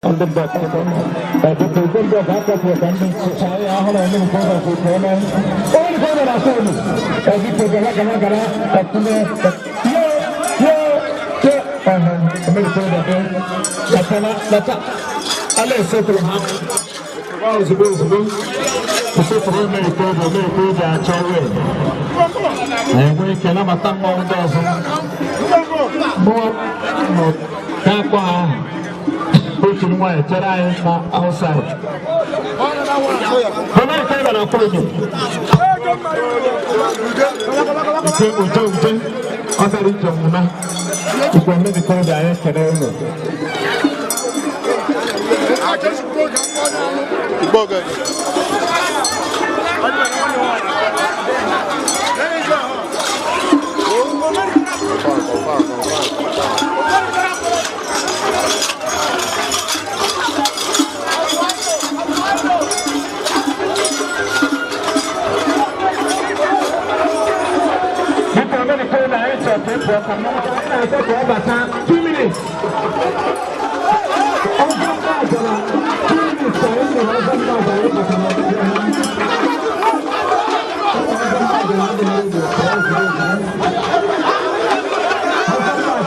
On the back, the president of Africa was ending society. I have only for the women. Only for the Rasul. As you take a look at pushing one, Jedi outside. Come on, come on, approach you. Two minutes.